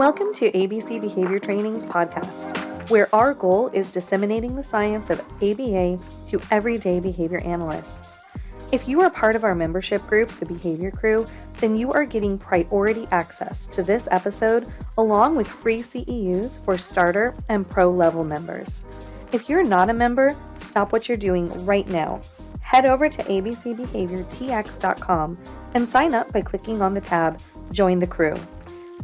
Welcome to ABC Behavior Training's podcast, where our goal is disseminating the science of ABA to everyday behavior analysts. If you are part of our membership group, the Behavior Crew, then you are getting priority access to this episode along with free CEU'S for starter and pro level members. If you're not a member, stop what you're doing right now. Head over to abcbehaviortx.com and sign up by clicking on the tab Join the Crew.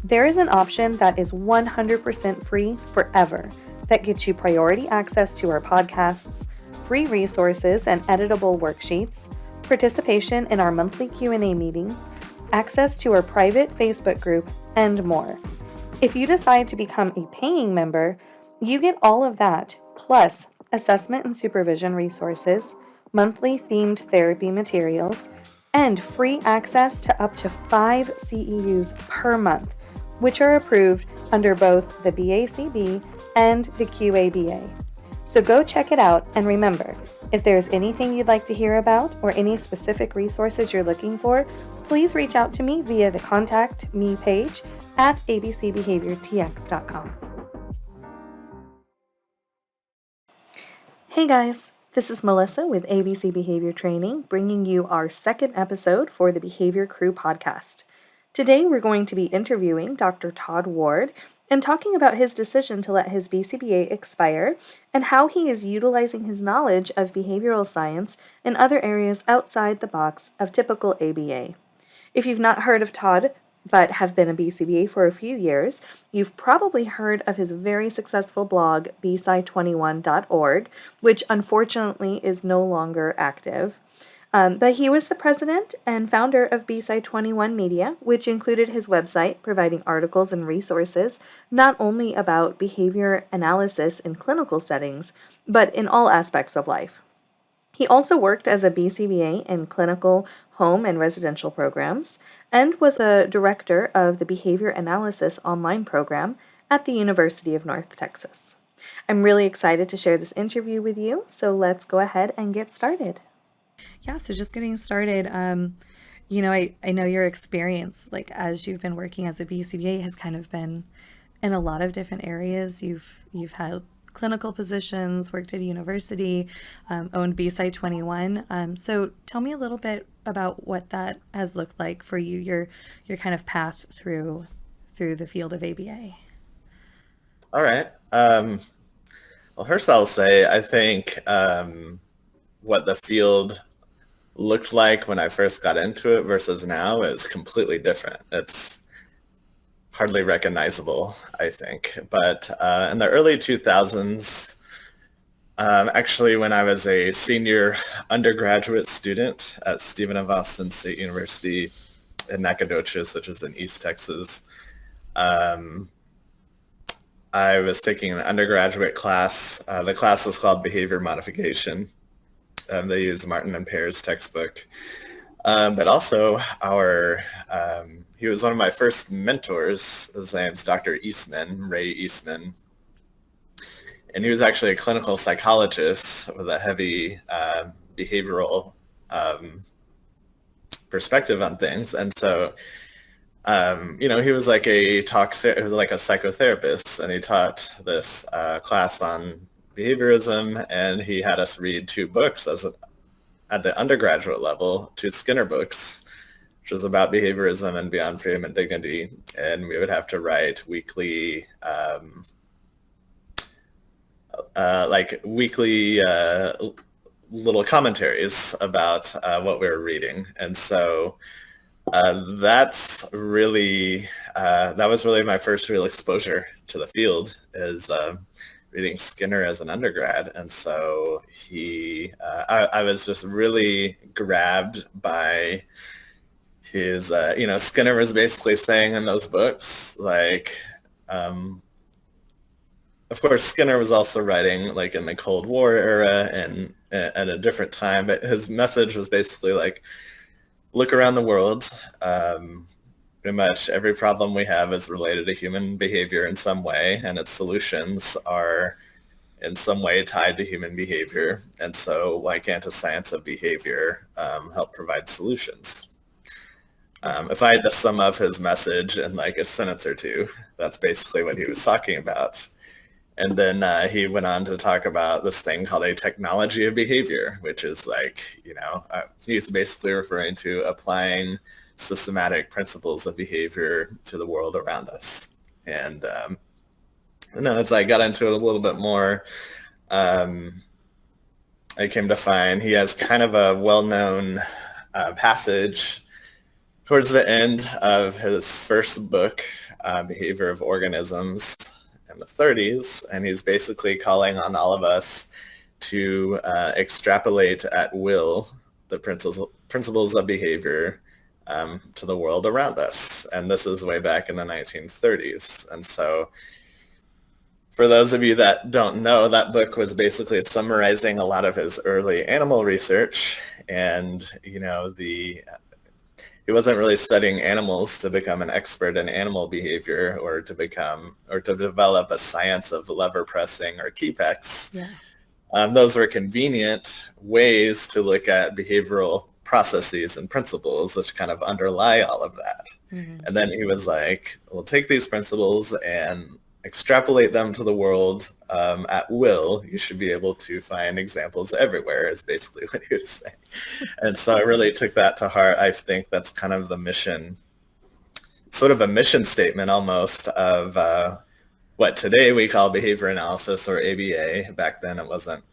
There is an option that is 100% free forever that gets you priority access to our podcasts, free resources and editable worksheets, participation in our monthly Q&A meetings, access to our private Facebook group, and more. If you decide to become a paying member, you get all of that, plus assessment and supervision resources, monthly themed therapy materials, and free access to up to 5 CEU'S per month, which are approved under both the BACB and the QABA. So go check it out, and remember, if there's anything you'd like to hear about or any specific resources you're looking for, please reach out to me via the Contact Me page at abcbehaviortx.com. Hey guys, this is Melissa with ABC Behavior Training, bringing you our second episode for the Behavior Crew podcast. Today we're going to be interviewing Dr. Todd Ward and talking about his decision to let his BCBA expire and how he is utilizing his knowledge of behavioral science in other areas outside the box of typical ABA. If you've not heard of Todd but have been a BCBA for a few years, you've probably heard of his very successful blog, bsci21.org, which unfortunately is no longer active. But he was the president and founder of BCBA-D Media, which included his website providing articles and resources not only about behavior analysis in clinical settings, but in all aspects of life. He also worked as a BCBA in clinical, home, and residential programs, and was a director of the Behavior Analysis online program at the University of North Texas. I'm really excited to share this interview with you, so let's go ahead and get started. Yeah, so just getting started, I know your experience, like as you've been working as a BCBA, has kind of been in a lot of different areas. You've had clinical positions, worked at a university, owned BCBA-D. So tell me a little bit about what that has looked like for you, your kind of path through the field of ABA. All right. Well, first I'll say I think what the field looked like when I first got into it versus now is completely different. It's hardly recognizable, I think. But in the early 2000s, actually when I was a senior undergraduate student at Stephen F. Austin State University in Nacogdoches, which is in East Texas, I was taking an undergraduate class. The class was called Behavior Modification. They use Martin and Pear's textbook. But also he was one of my first mentors. His name's Dr. Ray Eastman. And he was actually a clinical psychologist with a heavy behavioral perspective on things. And so, he was like he was like a psychotherapist, and he taught this class on behaviorism, and he had us read 2 books at the undergraduate level, 2 Skinner books, which was about behaviorism and Beyond Freedom and Dignity, and we would have to write weekly little commentaries about what we were reading. And so that was really my first real exposure to the field, is reading Skinner as an undergrad. And so I was just really grabbed by his, Skinner was basically saying in those books, like, of course, Skinner was also writing like in the Cold War era and at a different time, but his message was basically like, look around the world. Pretty much every problem we have is related to human behavior in some way, and its solutions are in some way tied to human behavior. And so why can't a science of behavior help provide solutions? If I had to sum up his message in like a sentence or two, that's basically what he was talking about. And then he went on to talk about this thing called a technology of behavior, which is like, he's basically referring to applying systematic principles of behavior to the world around us. And then as I got into it a little bit more, I came to find he has kind of a well-known passage towards the end of his first book, Behavior of Organisms, in the 30s, and he's basically calling on all of us to extrapolate at will the principles of behavior to the world around us. And this is way back in the 1930s. And so for those of you that don't know, that book was basically summarizing a lot of his early animal research. And, he wasn't really studying animals to become an expert in animal behavior or to develop a science of lever pressing or kepex. Yeah. Those were convenient ways to look at behavioral processes and principles which kind of underlie all of that. Mm-hmm. And then he was like, we'll take these principles and extrapolate them to the world at will. You should be able to find examples everywhere is basically what he was saying. And so I really took that to heart. I think that's kind of the mission, sort of a mission statement almost of what today we call behavior analysis or ABA. Back then it wasn't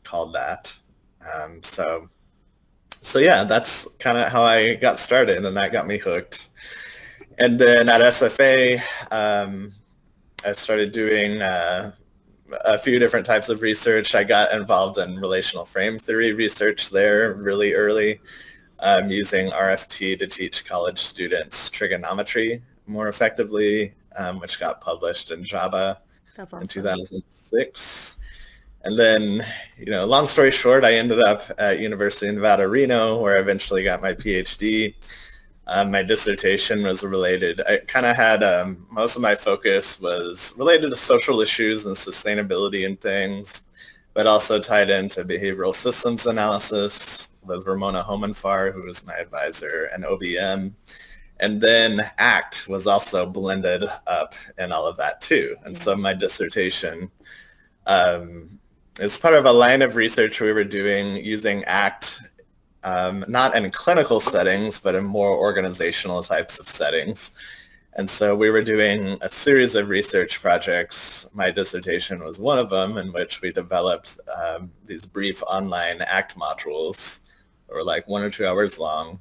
called that. So yeah, that's kind of how I got started, and that got me hooked. And then at SFA, I started doing a few different types of research. I got involved in relational frame theory research there really early, using RFT to teach college students trigonometry more effectively, which got published in JABA in 2006. And then, long story short, I ended up at University of Nevada, Reno, where I eventually got my Ph.D. My dissertation was related. I kind of had most of my focus was related to social issues and sustainability and things, but also tied into behavioral systems analysis with Ramona Homenfar, who was my advisor, and OBM. And then ACT was also blended up in all of that too. And so my dissertation is part of a line of research we were doing using ACT not in clinical settings, but in more organizational types of settings. And so we were doing a series of research projects. My dissertation was one of them, in which we developed these brief online ACT modules that were like 1 or 2 hours long.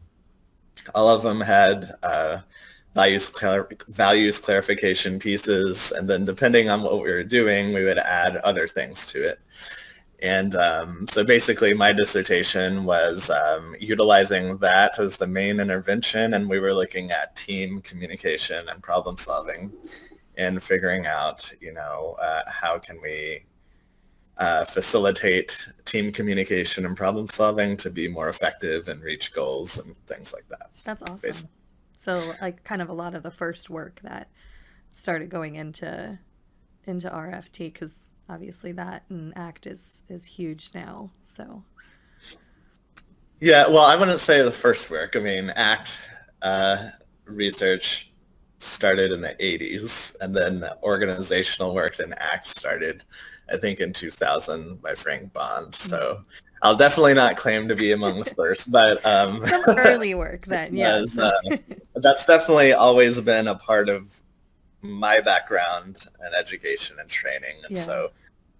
All of them had values clarification pieces, and then depending on what we were doing, we would add other things to it. And so basically my dissertation was utilizing that as the main intervention, and we were looking at team communication and problem solving and figuring out, how can we facilitate team communication and problem solving to be more effective and reach goals and things like that. That's awesome. Basically. So like kind of a lot of the first work that started going into RFT, because obviously that and ACT is huge now. So yeah, well, I wouldn't say the first work. I mean, ACT research started in the 80s, and then organizational work in ACT started, I think, in 2000 by Frank Bond. So I'll definitely not claim to be among the first, but some early work then. Yes, that's definitely always been a part of my background and education and training. And so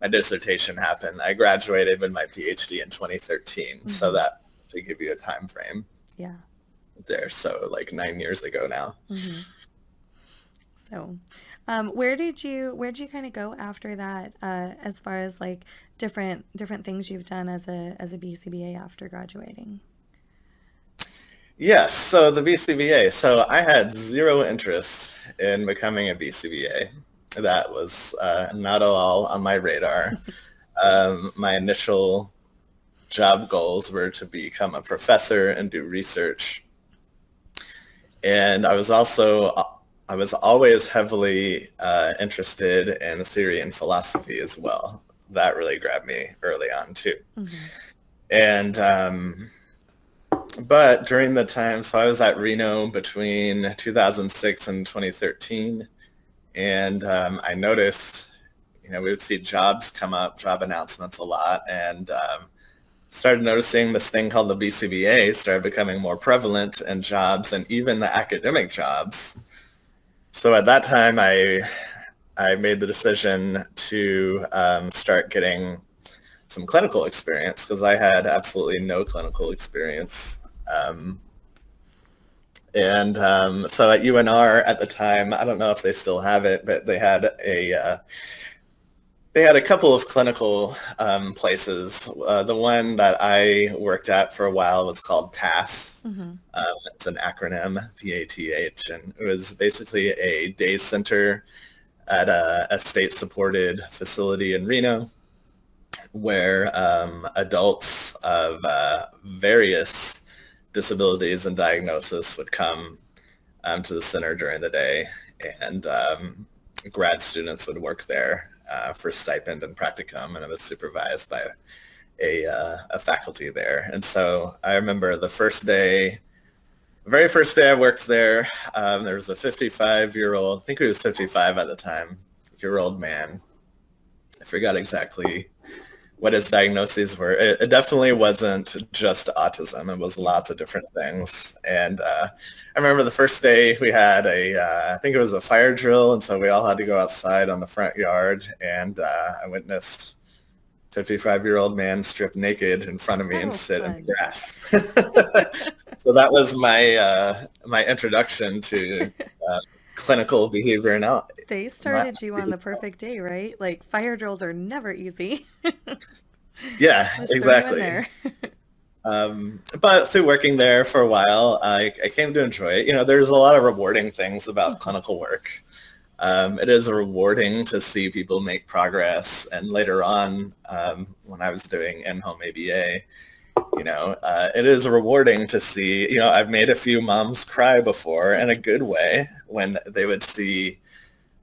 my dissertation happened. I graduated with my PhD in 2013. So that to give you a time frame. Yeah. There. So like 9 years ago now. Mm-hmm. So where did you kind of go after that, as far as like different things you've done as a BCBA after graduating? Yes, so the BCBA. So I had zero interest in becoming a BCBA. That was not at all on my radar. My initial job goals were to become a professor and do research. And I was always heavily interested in theory and philosophy as well. That really grabbed me early on too. Mm-hmm. And But during the time, so I was at Reno between 2006 and 2013, and I noticed, we would see jobs come up, job announcements a lot, and started noticing this thing called the BCBA started becoming more prevalent in jobs and even the academic jobs. So at that time, I made the decision to start getting some clinical experience because I had absolutely no clinical experience. So at UNR at the time, I don't know if they still have it, but they had a couple of clinical places. The one that I worked at for a while was called PATH. It's an acronym, PATH, and it was basically a day center at a state-supported facility in Reno where adults of various disabilities and diagnosis would come to the center during the day, and grad students would work there for stipend and practicum, and it was supervised by a faculty there. And so I remember the very first day I worked there, there was a 55-year-old, I think he was 55 at the time, year-old man. I forgot exactly what his diagnoses were. It definitely wasn't just autism. It was lots of different things. And I remember the first day we had I think it was a fire drill, and so we all had to go outside on the front yard, and I witnessed 55-year-old man stripped naked in front of me and sit in the grass. So that was my introduction to clinical behavior analysis. They started you on the perfect day, right? Like fire drills are never easy. Yeah, Just exactly. throw you in there. But through working there for a while, I came to enjoy it. There's a lot of rewarding things about clinical work. It is rewarding to see people make progress. And later on, when I was doing in-home ABA, it is rewarding to see, I've made a few moms cry before in a good way when they would see,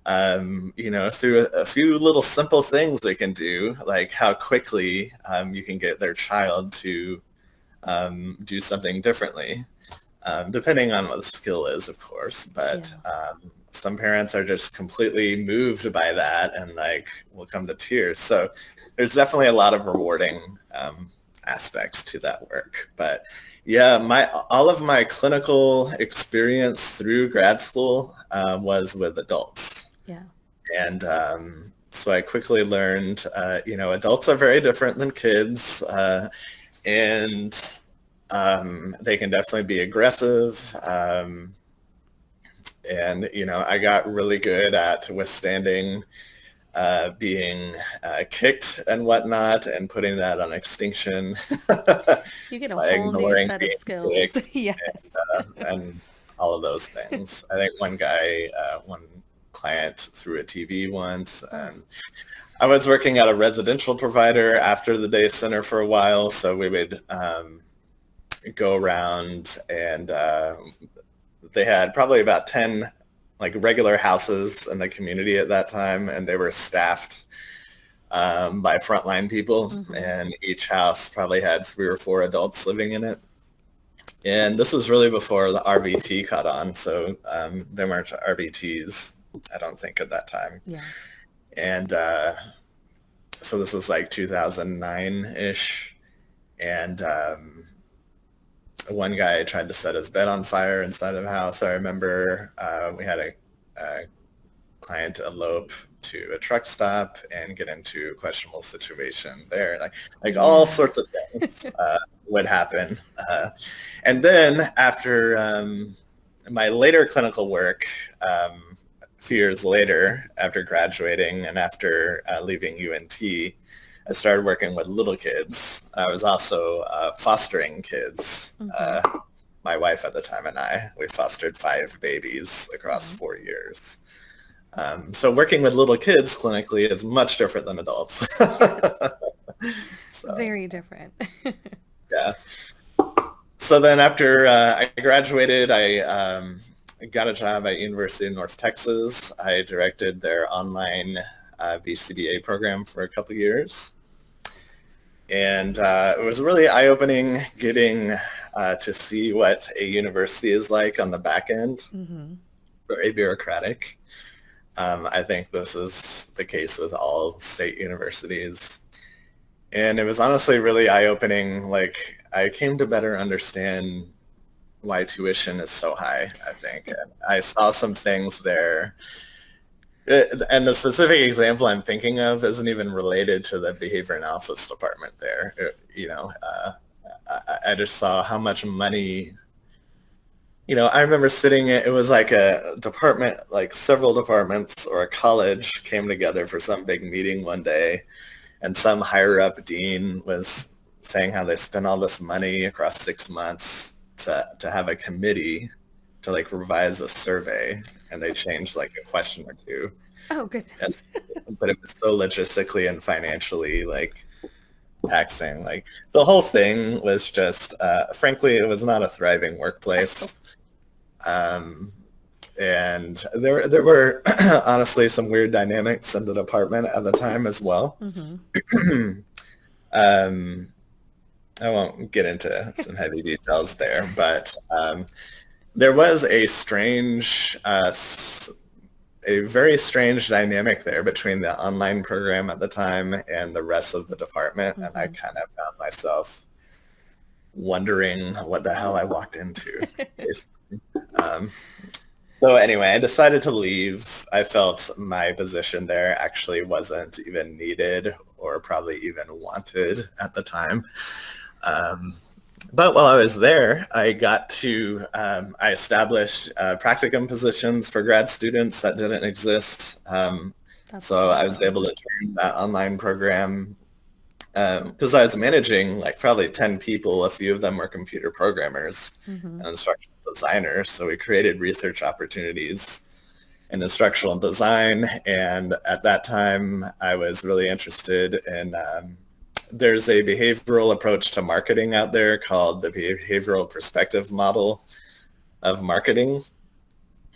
through a few little simple things we can do, like how quickly you can get their child to do something differently, depending on what the skill is, of course. But some parents are just completely moved by that and will come to tears. So there's definitely a lot of rewarding aspects to that work. But yeah, all of my clinical experience through grad school was with adults. Yeah. And so I quickly learned, adults are very different than kids, and they can definitely be aggressive. And, I got really good at withstanding being kicked and whatnot and putting that on extinction. You get a whole new set of skills. Yes. And all of those things. I think one client threw a TV once, and I was working at a residential provider after the day center for a while, so we would go around, and they had probably about 10 regular houses in the community at that time, and they were staffed by frontline people, and each house probably had 3 or 4 adults living in it. And this was really before the RBT caught on, so there weren't RBTs, I don't think, at that time. Yeah. And so this was 2009-ish, and one guy tried to set his bed on fire inside of the house. I remember we had a client elope to a truck stop and get into a questionable situation there. All sorts of things would happen. And then after my later clinical work, a few years later, after graduating and after leaving UNT, I started working with little kids. I was also fostering kids. My wife at the time and we fostered 5 babies across 4 years. So working with little kids clinically is much different than adults. So, very different. Yeah. So then after I graduated, I got a job at University of North Texas. I directed their online BCBA program for a couple of years. And it was really eye-opening getting to see what a university is like on the back end, Mm-hmm. very bureaucratic. I think this is the case with all state universities. And it was honestly really eye-opening. Like, I came to better understand why tuition is so high, I think. And I saw some things there. And the specific example I'm thinking of isn't even related to the behavior analysis department there. I just saw how much money, I remember it was like a department, like several departments or a college came together for some big meeting one day, and some higher up dean was saying how they spent all this money across 6 months to have a committee to like revise a survey, and they changed like a question or two. Oh, And, goodness. but it was so logistically and financially like taxing. Like the whole thing was just, frankly, it was not a thriving Oh. workplace. Um, and there were honestly some weird dynamics in the department at the time as well. Mm-hmm. um, I won't get into some heavy details there, but there was a very strange dynamic there between the online program at the time and the rest of the department, and I Mm-hmm. kind of found myself wondering what the hell I walked into. Basically. Um, so anyway, I decided to leave. I felt my position there actually wasn't even needed or probably even wanted at the time. Um, but while I was there, I established practicum positions for grad students that didn't exist. That's So I was awesome. able to turn that online program because I was managing like probably 10 people. A few of them were computer programmers Mm-hmm. and instructional designers. So we created research opportunities in instructional design. And at that time, I was really interested in there's a behavioral approach to marketing out there called the behavioral perspective model of marketing.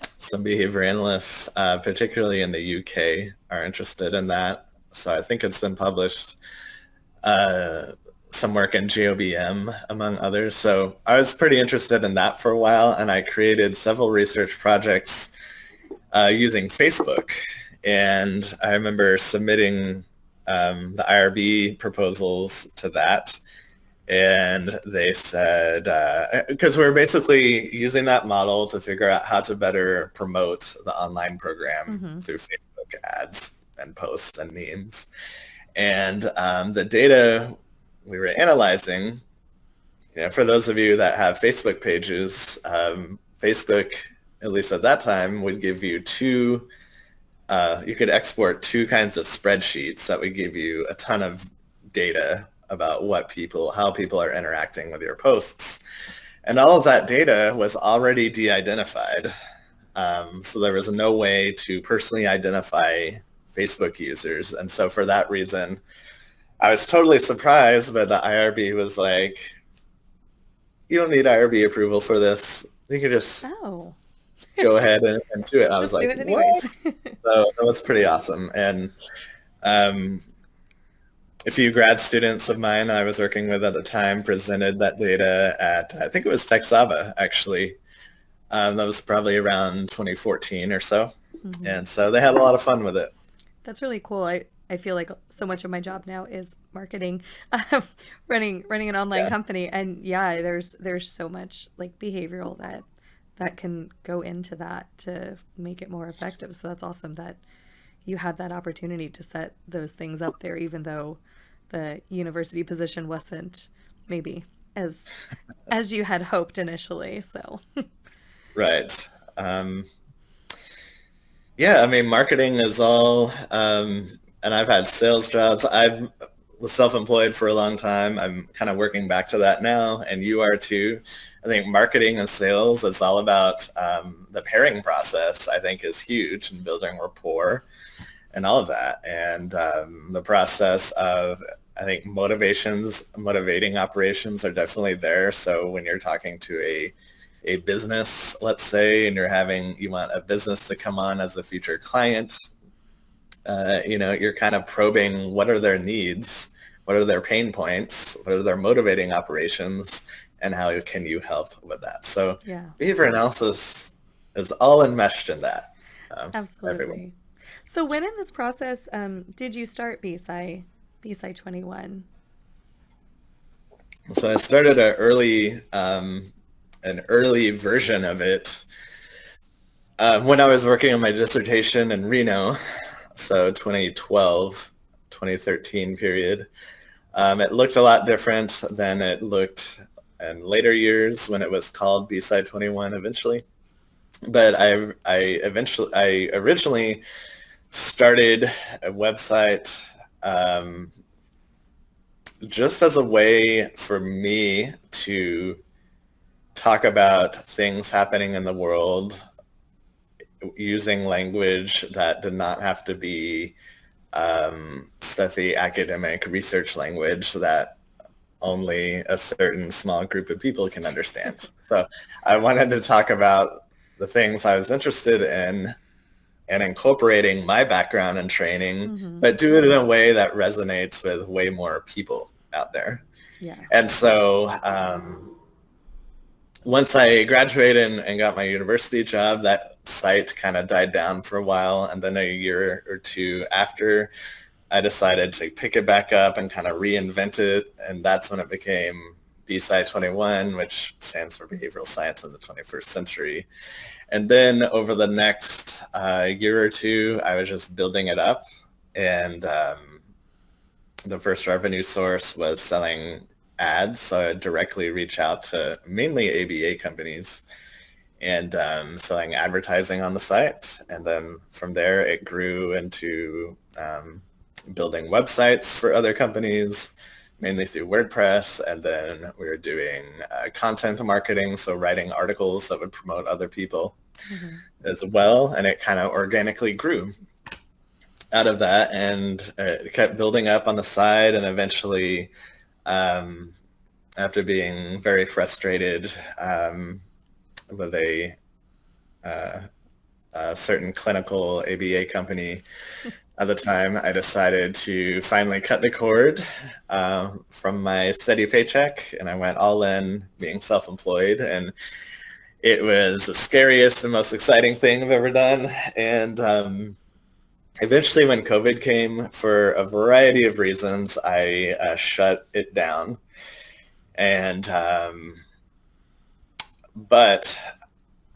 Some behavior analysts, particularly in the UK, are interested in that. So I think it's been published, uh, some work in GOBM, among others. So I was pretty interested in that for a while, and I created several research projects using Facebook. And I remember submitting the IRB proposals to that. And they said, because we're basically using that model to figure out how to better promote the online program Mm-hmm. through Facebook ads and posts and memes. And the data we were analyzing, for those of you that have Facebook pages, Facebook, at least at that time, would give you you could export two kinds of spreadsheets that would give you a ton of data about how people are interacting with your posts. And all of that data was already de-identified. So there was no way to personally identify Facebook users. And so for that reason, I was totally surprised, but the IRB was like, you don't need IRB approval for this. You can just Oh, go ahead and do it. And I was just do like, it anyways. what? So that was pretty awesome. And um, a few grad students of mine I was working with at the time presented that data at, I think it was Texava, actually. That was probably around 2014 or so. Mm-hmm. And so they had a lot of fun with it. That's really cool. I feel like so much of my job now is marketing, running an online Yeah. company, and yeah, there's so much like behavioral that can go into that to make it more effective. So that's awesome that you had that opportunity to set those things up there, even though the university position wasn't maybe as you had hoped initially. So Right. Yeah, I mean, marketing is all, and I've had sales jobs. I was self-employed for a long time. I'm kind of working back to that now, and you are too. I think marketing and sales is all about the pairing process, I think is huge in building rapport and all of that. And the process of, I think motivating operations are definitely there. So when you're talking to a business, let's say, and you want a business to come on as a future client, you're kind of probing what are their needs, what are their pain points, what are their motivating operations, and how can you help with that? So Yeah, behavior analysis is all enmeshed in that. Everyone. absolutely. So when in this process did you start BSci 21? So I started an early version of it when I was working on my dissertation in Reno, so 2012, 2013 period. It looked a lot different than it looked in later years when it was called BSci 21 eventually. But I originally started a website just as a way for me to talk about things happening in the world using language that did not have to be stuffy academic research language that only a certain small group of people can understand. So I wanted to talk about the things I was interested in and incorporating my background and training, Mm-hmm. but do it in a way that resonates with way more people out there. Yeah. And so once I graduated and got my university job, that site kind of died down for a while. And then a year or two after, I decided to pick it back up and kind of reinvent it. And that's when it became BSci 21, which stands for Behavioral Science in the 21st Century. And then over the next year or two, I was just building it up. And the first revenue source was selling ads. So I directly reach out to mainly ABA companies and selling advertising on the site. And then from there, it grew into building websites for other companies, mainly through WordPress. And then we were doing content marketing, so writing articles that would promote other people as well. And it kind of organically grew out of that, and it kept building up on the side. And eventually, after being very frustrated with a certain clinical ABA company at the time, I decided to finally cut the cord from my steady paycheck, and I went all in being self-employed. And it was the scariest and most exciting thing I've ever done. And eventually, when COVID came, for a variety of reasons, I shut it down. And but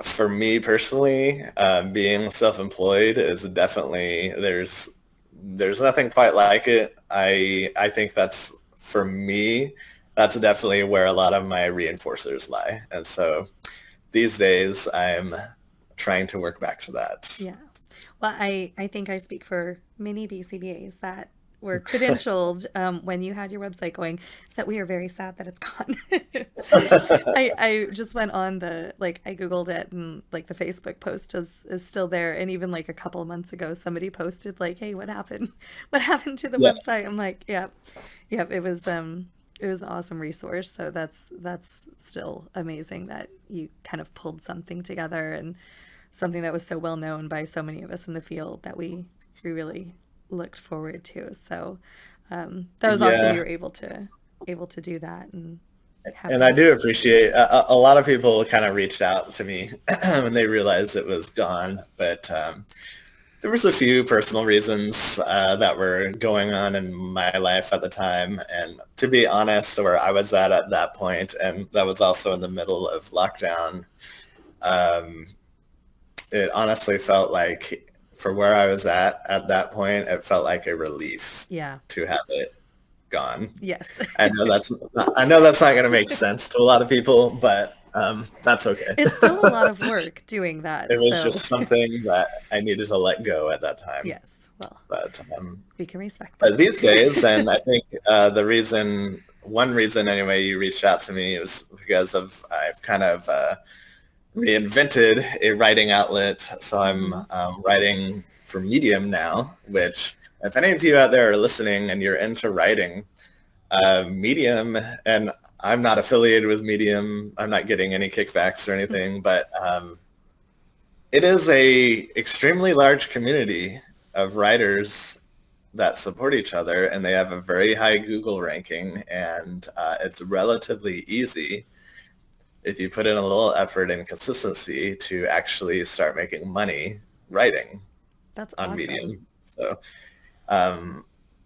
for me personally, being self-employed is definitely there's nothing quite like it. I think that's, for me, that's definitely where a lot of my reinforcers lie. And so these days I'm trying to work back to that. Yeah. Well, I think I speak for many BCBAs that were credentialed when you had your website going, is that we are very sad that it's gone. I just went on I Googled it, and like the Facebook post is still there. And even like a couple of months ago, somebody posted like, hey, what happened? What happened to the Yeah. website? I'm like, yep. Yep. It was an awesome resource. So that's still amazing that you kind of pulled something together, and something that was so well known by so many of us in the field that we really looked forward to. So that was awesome. You Yeah. were able to do that and have And I that. do appreciate a lot of people kind of reached out to me when they realized it was gone. But there was a few personal reasons that were going on in my life at the time. And to be honest, where I was at that point, and that was also in the middle of lockdown, um, it honestly felt like, for where I was at that point, it felt like a relief Yeah. to have it gone. Yes. I know that's not going to make sense to a lot of people, but that's okay. It's still a lot of work doing that. It was So just something that I needed to let go at that time. yes. Well, But we can respect but that. these days, and I think one reason anyway, you reached out to me was because of I've kind of reinvented a writing outlet. So I'm Hmm. writing for Medium now, which, if any of you out there are listening and you're into writing, Medium, and I'm not affiliated with Medium, I'm not getting any kickbacks or anything, but it is a extremely large community of writers that support each other, and they have a very high Google ranking, and it's relatively easy if you put in a little effort and consistency to actually start making money writing That's on awesome. Medium. Um,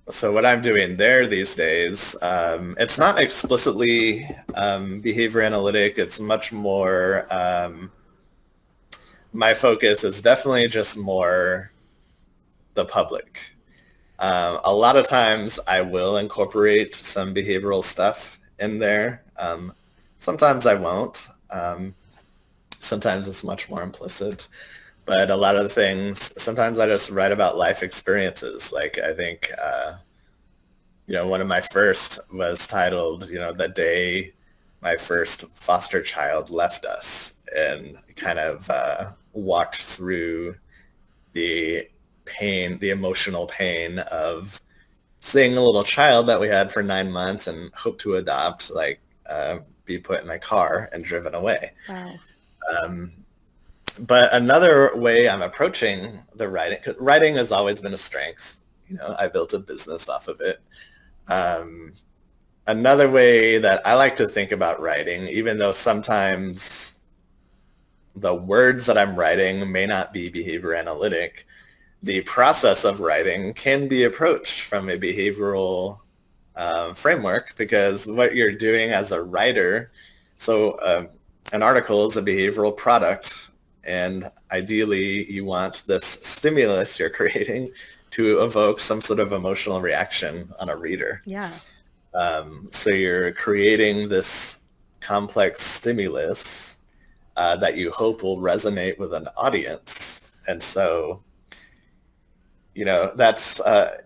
so what I'm doing there these days, it's not explicitly behavior analytic. It's much more, my focus is definitely just more the public. A lot of times I will incorporate some behavioral stuff in there. Sometimes I won't. Sometimes it's much more implicit. But a lot of the things, sometimes I just write about life experiences. Like I think, one of my first was titled, The Day My First Foster Child Left Us, and kind of walked through the pain, the emotional pain of seeing a little child that we had for 9 months and hoped to adopt, be put in a car and driven away. Wow. But another way I'm approaching the writing, 'cause writing has always been a strength. I built a business off of it. Um, Another way that I like to think about writing, even though sometimes the words that I'm writing may not be behavior analytic, the process of writing can be approached from a behavioral framework, because what you're doing as a writer, so an article is a behavioral product, and ideally you want this stimulus you're creating to evoke some sort of emotional reaction on a reader. Yeah. So you're creating this complex stimulus that you hope will resonate with an audience. And so, that's a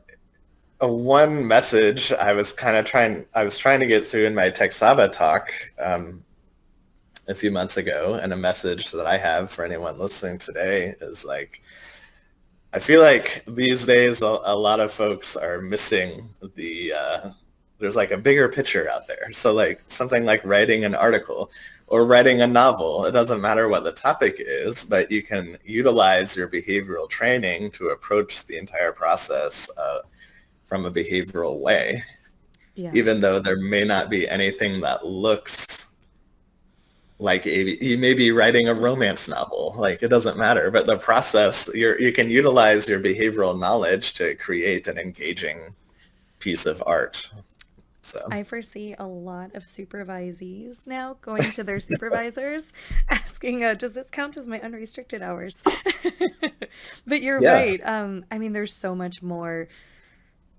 one message I was trying to get through in my Texaba talk a few months ago. And a message that I have for anyone listening today is like, I feel like these days a lot of folks are missing there's like a bigger picture out there. So like something like writing an article or writing a novel, it doesn't matter what the topic is, but you can utilize your behavioral training to approach the entire process from a behavioral way, Yeah. even though there may not be anything that looks like you may be writing a romance novel. Like it doesn't matter, but the process, you can utilize your behavioral knowledge to create an engaging piece of art. So I foresee a lot of supervisees now going to their supervisors asking, does this count as my unrestricted hours? But you're yeah, right. I mean, there's so much more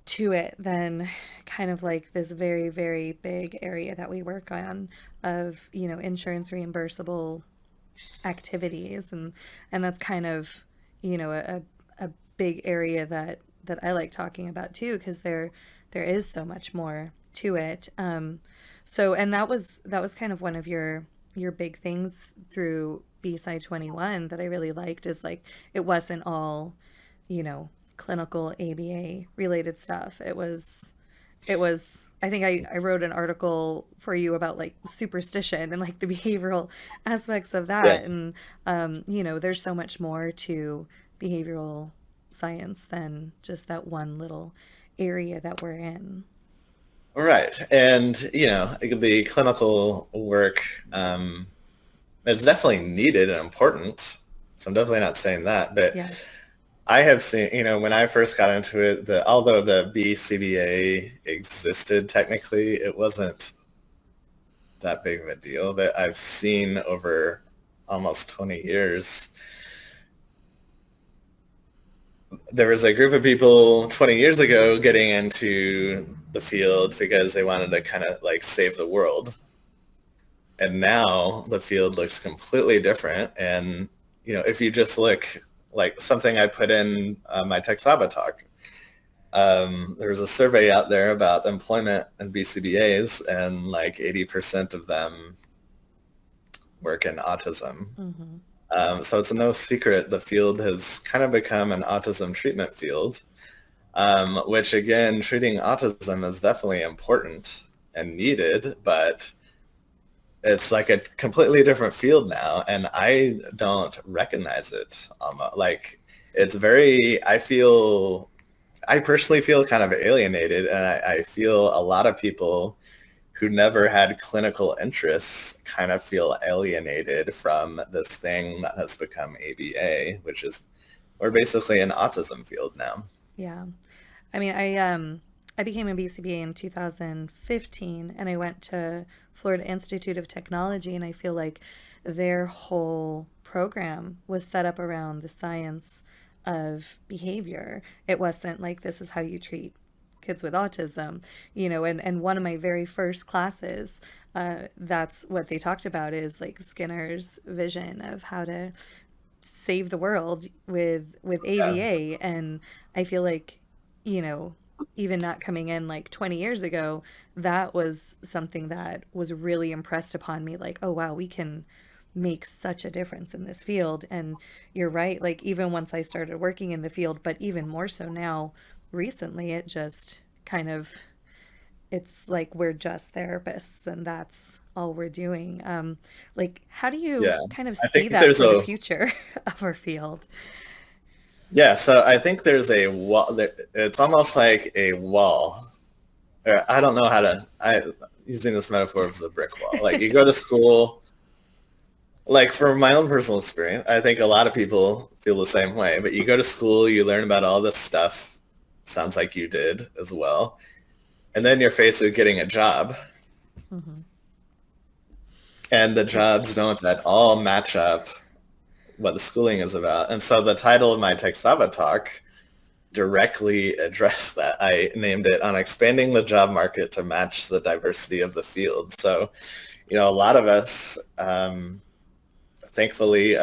to it than kind of like this very, very big area that we work on of, insurance reimbursable activities. And that's kind of, a big area that I like talking about too, because there is so much more to it. So and that was kind of one of your big things through B-Side 21 that I really liked, is like it wasn't all, clinical ABA related stuff. It was I think I wrote an article for you about like superstition and like the behavioral aspects of yeah. that. And there's so much more to behavioral science than just that one little area that we're in. Right. And, the clinical work is definitely needed and important. So I'm definitely not saying that. But Yeah. I have seen, when I first got into it, although the BCBA existed technically, it wasn't that big of a deal. But I've seen over almost 20 years, there was a group of people 20 years ago getting into the field because they wanted to kind of like save the world. And now the field looks completely different. And, if you just look like something I put in my Texaba talk, there was a survey out there about employment and BCBAs, and like 80% of them work in autism. Hmm. So it's no secret the field has kind of become an autism treatment field, which again, treating autism is definitely important and needed, but it's like a completely different field now, and I don't recognize it. Like it's very, I personally feel kind of alienated, and I feel a lot of people who never had clinical interests kind of feel alienated from this thing that has become ABA, which is we're basically an autism field now. Yeah. I mean, I became a BCBA in 2015 and I went to Florida Institute of Technology, and I feel like their whole program was set up around the science of behavior. It wasn't like this is how you treat kids with autism, and one of my very first classes, that's what they talked about is like Skinner's vision of how to save the world with Yeah. ABA. And I feel like, you know, even not coming in like 20 years ago, that was something that was really impressed upon me, like, oh wow, we can make such a difference in this field. And you're right, like even once I started working in the field, but even more so now recently, it just kind of, it's like we're just therapists and that's all we're doing. Like, how do you Yeah. kind of I see think that there's for the a future of our field? Yeah, so I think there's a wall. It's almost like a wall. I don't know how to. I using this metaphor as a brick wall. Like you go to school. Like from my own personal experience, I think a lot of people feel the same way. But you go to school, you learn about all this stuff. Sounds like you did as well. And then you're faced with getting a job, Hmm. and the Yeah. jobs don't at all match up what the schooling is about. And so the title of my Texava talk directly address that. I named it on expanding the job market to match the diversity of the field. So, a lot of us, thankfully,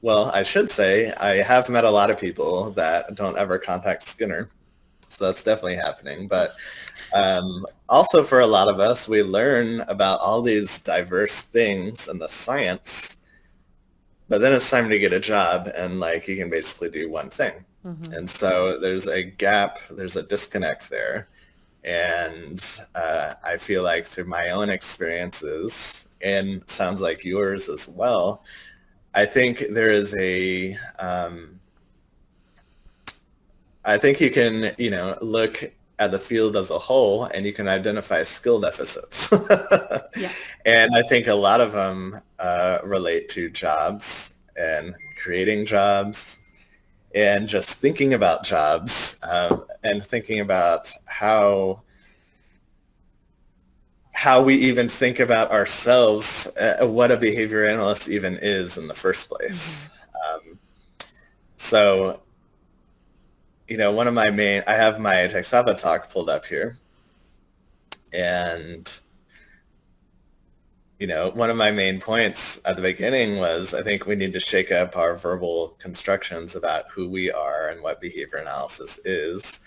well, I should say I have met a lot of people that don't ever contact Skinner. So that's definitely happening. But also for a lot of us, we learn about all these diverse things in the science, but then it's time to get a job and like you can basically do one thing. Hmm. And so there's a gap, there's a disconnect there. And I feel like through my own experiences, and sounds like yours as well, I think there is I think you can, look at the field as a whole and you can identify skill deficits. Yeah. And I think a lot of them relate to jobs and creating jobs and just thinking about jobs and thinking about how we even think about ourselves, what a behavior analyst even is in the first Hmm. place. So, one of my main, I have my Texava talk pulled up here, and one of my main points at the beginning was I think we need to shake up our verbal constructions about who we are and what behavior analysis is.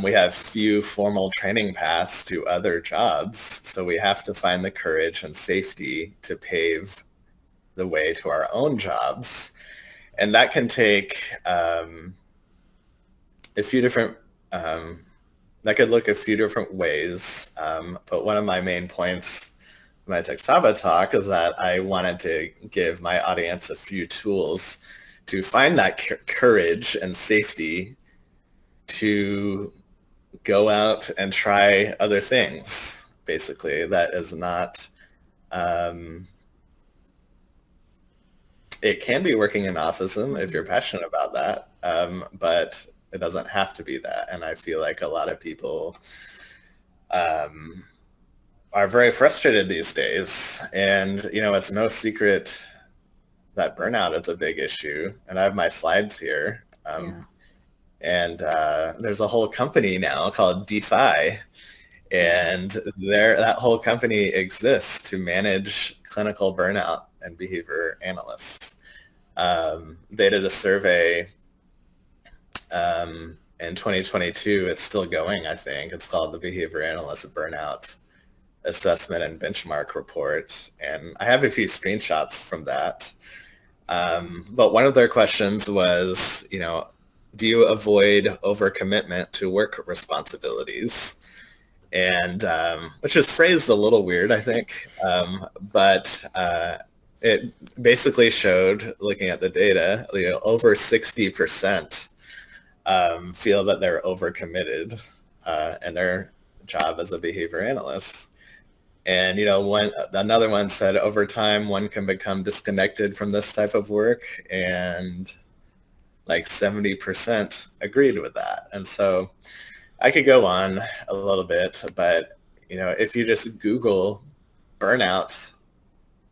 We have few formal training paths to other jobs, so we have to find the courage and safety to pave the way to our own jobs. And that can take a few different, that could look a few different ways. But one of my main points in my Texaba talk is that I wanted to give my audience a few tools to find that courage and safety to go out and try other things, basically. That is not, um, it can be working in autism if Hmm. you're passionate about that, but it doesn't have to be that. And I feel like a lot of people um, are very frustrated these days. And, it's no secret that burnout is a big issue. And I have my slides here. Yeah. And there's a whole company now called DeFi, Yeah. and that whole company exists to manage clinical burnout and behavior analysts. They did a survey in 2022. It's still going, I think. It's called the Behavior Analyst Burnout Assessment and Benchmark Report. And I have a few screenshots from that. But one of their questions was, do you avoid overcommitment to work responsibilities? And which is phrased a little weird, I think. But it basically showed, looking at the data, over 60% feel that they're overcommitted in their job as a behavior analyst. And, another one said over time, one can become disconnected from this type of work. And like 70% agreed with that. And so I could go on a little bit, but, if you just Google burnout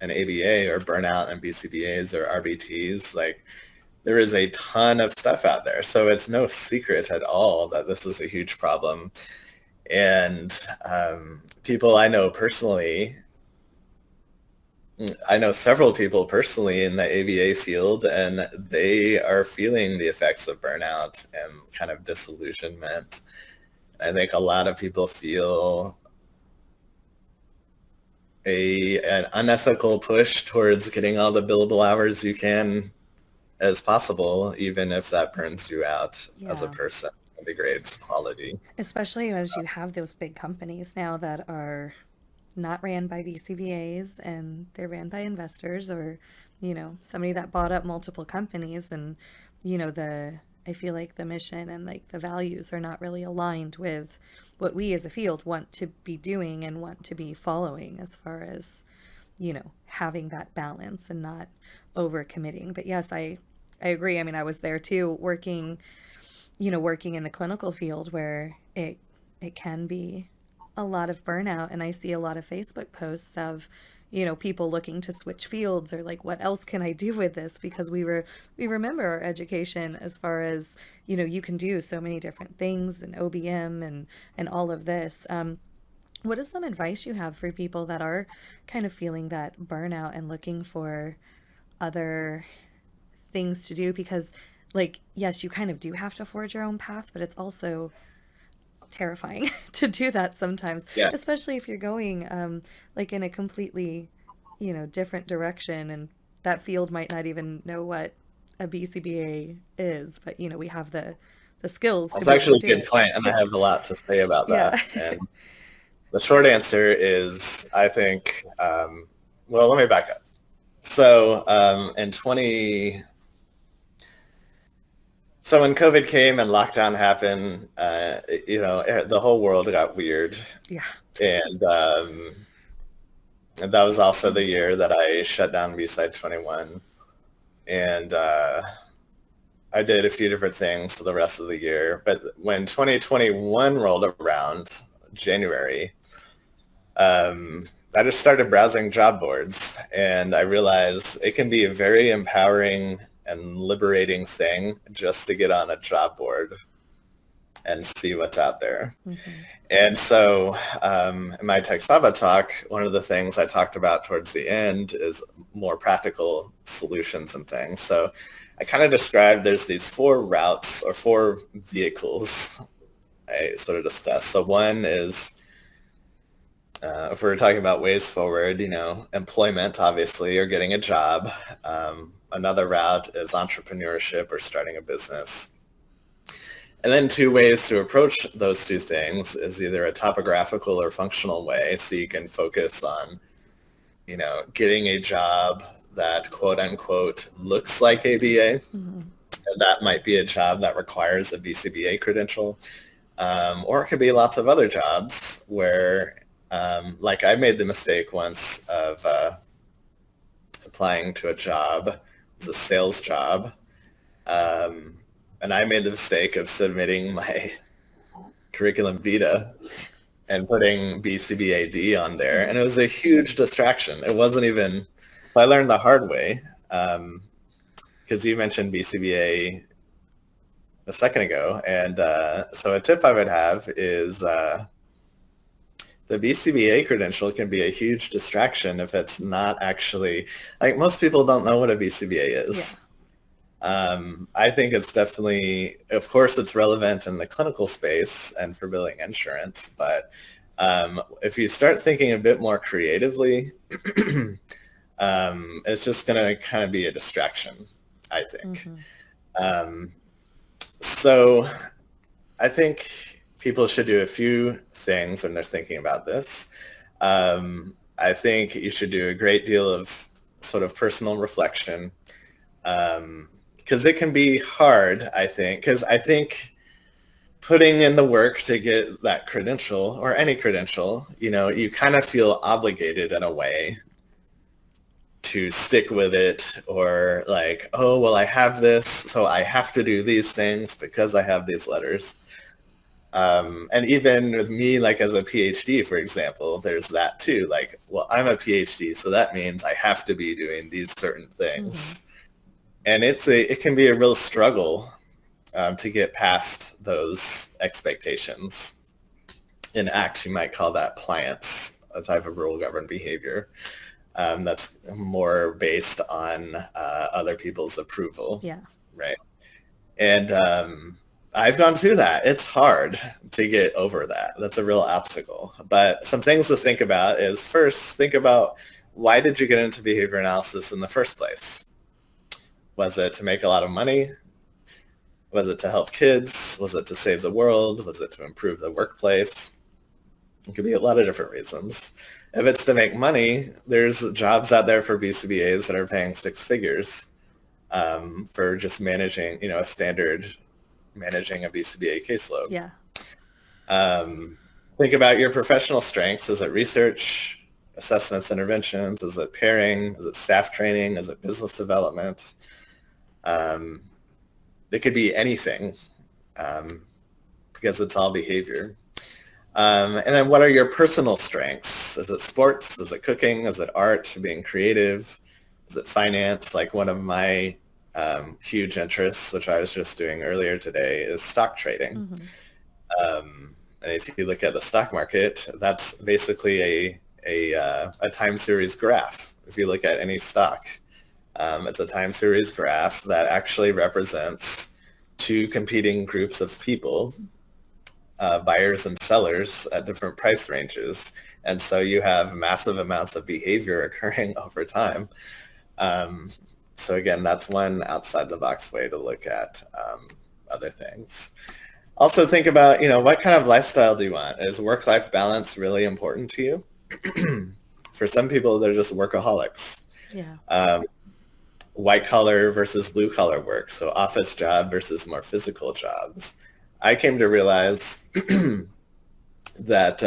and ABA or burnout and BCBAs or RBTs, like there is a ton of stuff out there. So it's no secret at all that this is a huge problem. And people I know personally, I know several people personally in the ABA field, and they are feeling the effects of burnout and kind of disillusionment. I think a lot of people feel an unethical push towards getting all the billable hours you can as possible, even if that burns you out as a Yeah. person and degrades quality. Especially as you have those big companies now that are not ran by BCBAs and they're ran by investors or, somebody that bought up multiple companies and, I feel like the mission and like the values are not really aligned with what we as a field want to be doing and want to be following as far as, having that balance and not overcommitting. But yes, I agree. I mean, I was there too, working in the clinical field where it can be a lot of burnout, and I see a lot of Facebook posts of people looking to switch fields or like what else can I do with this, because we remember our education as far as you can do so many different things and OBM and all of this. What is some advice you have for people that are kind of feeling that burnout and looking for other things to do? Because, like, yes, you kind of do have to forge your own path, but it's also terrifying to do that sometimes, Yeah, especially if you're going like in a completely, different direction, and that field might not even know what a BCBA is, but we have the skills to that's be able to actually a do good point, and I it. have a lot to say about Yeah. that. And the short answer is, I think, well, let me back up. So so when COVID came and lockdown happened, the whole world got weird. Yeah. And that was also the year that I shut down B-Side 21. And I did a few different things for the rest of the year. But when 2021 rolled around, January, I just started browsing job boards, and I realized it can be a very empowering and liberating thing just to get on a job board and see what's out there. Hmm. And so in my Texaba talk, one of the things I talked about towards the end is more practical solutions and things. So I kind of described there's these four routes or four vehicles I sort of discussed. So one is, if we're talking about ways forward, employment, obviously, or getting a job. Another route is entrepreneurship or starting a business. And then two ways to approach those two things is either a topographical or functional way. So you can focus on, getting a job that quote unquote looks like ABA. Hmm. And that might be a job that requires a BCBA credential. Or it could be lots of other jobs where, like I made the mistake once of applying to a job. It was a sales job. Um, and I made the mistake of submitting my curriculum vitae and putting BCBA-D on there. And it was a huge distraction. It wasn't even, I learned the hard way, because you mentioned BCBA a second ago. And so a tip I would have is the BCBA credential can be a huge distraction if it's not actually, like most people don't know what a BCBA Yeah. is. I think it's definitely, of course, it's relevant in the clinical space and for billing insurance, but if you start thinking a bit more creatively, it's just going to kind of be a distraction, I think. Hmm. Um, so I think people should do a few things when they're thinking about this. I think you should do a great deal of sort of personal reflection, because it can be hard, I think, because I think putting in the work to get that credential or any credential, you kind of feel obligated in a way to stick with it, or like, oh, well, I have this, so I have to do these things because I have these letters. And even with me, like as a PhD, for example, there's that too. Like, well, I'm a PhD, so that means I have to be doing these certain things. And it can be a real struggle to get past those expectations. In ACT, you might call that pliance, a type of rule-governed behavior. That's more based on other people's approval. Yeah. Right. And I've gone through that. It's hard to get over that. That's a real obstacle. But some things to think about is, first, think about, why did you get into behavior analysis in the first place? Was it to make a lot of money? Was it to help kids? Was it to save the world? Was it to improve the workplace? It could be a lot of different reasons. If it's to make money, there's jobs out there for BCBAs that are paying six figures for just managing, managing a BCBA caseload. Yeah. Think about your professional strengths. Is it research, assessments, interventions? Is it pairing? Is it staff training? Is it business development? It could be anything because it's all behavior. And then what are your personal strengths? Is it sports? Is it cooking? Is it art, being creative? Is it finance? Like one of my huge interests, which I was just doing earlier today, is stock trading. And if you look at the stock market, that's basically a time series graph. If you look at any stock, it's a time series graph that actually represents two competing groups of people, buyers and sellers at different price ranges. And so you have massive amounts of behavior occurring over time. So again, that's one outside the box way to look at other things. Also think about, what kind of lifestyle do you want? Is work-life balance really important to you? For some people, they're just workaholics. Yeah. White collar versus blue collar work. So office job versus more physical jobs. I came to realize that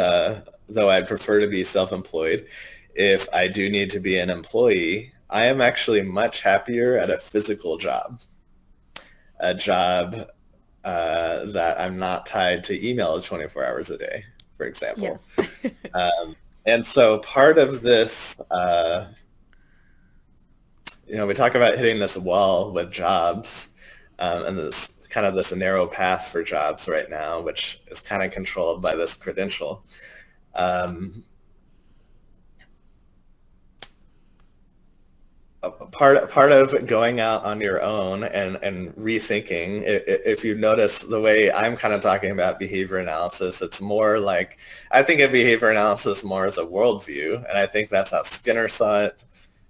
though I'd prefer to be self-employed, if I do need to be an employee, I am actually much happier at a physical job, a job that I'm not tied to email 24 hours a day, for example. Yes. And so part of this, we talk about hitting this wall with jobs and this narrow path for jobs right now, which is kind of controlled by this credential. Part of going out on your own and rethinking, if you notice the way I'm kind of talking about behavior analysis, it's more like, I think of behavior analysis more as a worldview, and I think that's how Skinner saw it.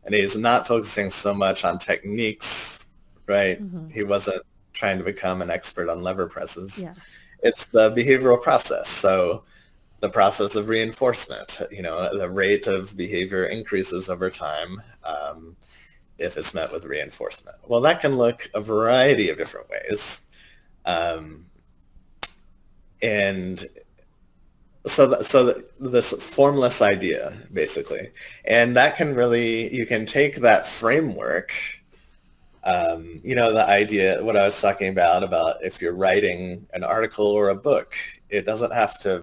And he's not focusing so much on techniques, right? He wasn't trying to become an expert on lever presses. Yeah. It's the behavioral process. So the process of reinforcement, the rate of behavior increases over time if it's met with reinforcement. Well, that can look a variety of different ways. And so this formless idea, basically, and that can really, you can take that framework, the idea, what I was talking about if you're writing an article or a book, it doesn't have to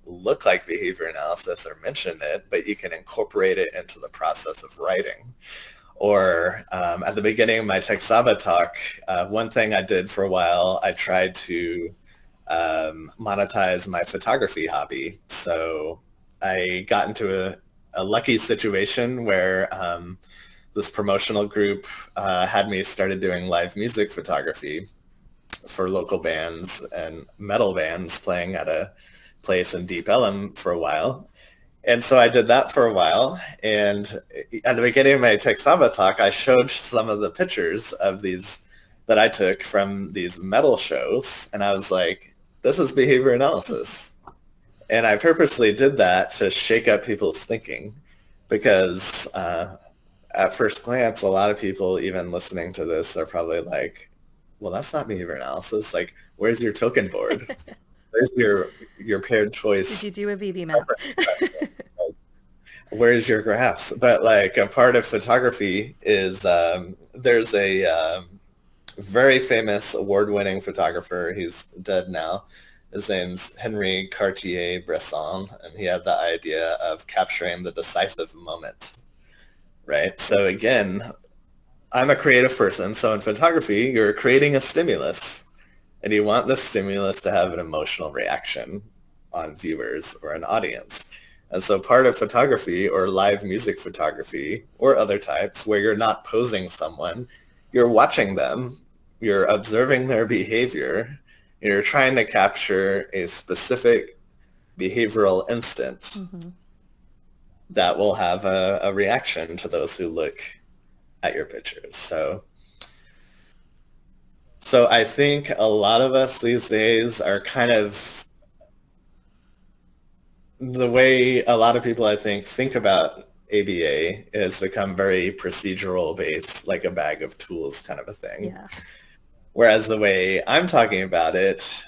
look like behavior analysis or mention it, but you can incorporate it into the process of writing. Or at the beginning of my Tech Saba talk, one thing I did for a while, I tried to monetize my photography hobby. So I got into a lucky situation where this promotional group had me started doing live music photography for local bands and metal bands playing at a place in Deep Ellum for a while. And so I did that for a while. And at the beginning of my Tech Saba talk, I showed some of the pictures of these that I took from these metal shows. And I was like, this is behavior analysis. And I purposely did that to shake up people's thinking because at first glance, a lot of people even listening to this are probably like, well, that's not behavior analysis. Like, where's your token board? Where's your paired Did choice? you do a VB map? Where's your graphs? But like a part of photography is there's a very famous award-winning photographer. He's dead now. His name's Henry Cartier-Bresson, and he had the idea of capturing the decisive moment, right? So again, I'm a creative person. So in photography, you're creating a stimulus, and you want the stimulus to have an emotional reaction on viewers or an audience. And so part of photography or live music photography or other types where you're not posing someone, you're watching them, you're observing their behavior, you're trying to capture a specific behavioral instant Mm-hmm. that will have a reaction to those who look at your pictures. So I think a lot of us these days are kind of the way a lot of people I think about ABA has become very procedural based, like a bag of tools kind of a thing. Yeah. Whereas the way I'm talking about it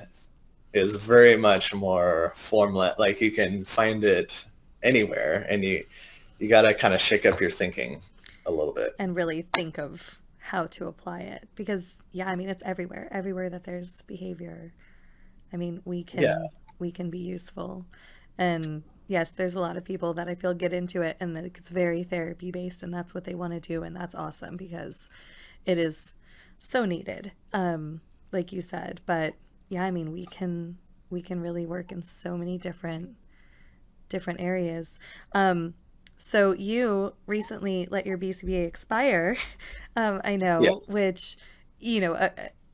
is very much more formula, like you can find it anywhere and you got to kind of shake up your thinking a little bit. And really think of how to apply it because yeah, I mean it's everywhere that there's behavior. I mean, Yeah, we can be useful. And yes, there's a lot of people that I feel get into it and that it's very therapy based and that's what they want to do and that's awesome because it is so needed. Like you said, but yeah, I mean, we can really work in so many different areas. So you recently let your BCBA expire, I yeah, know, which, you know,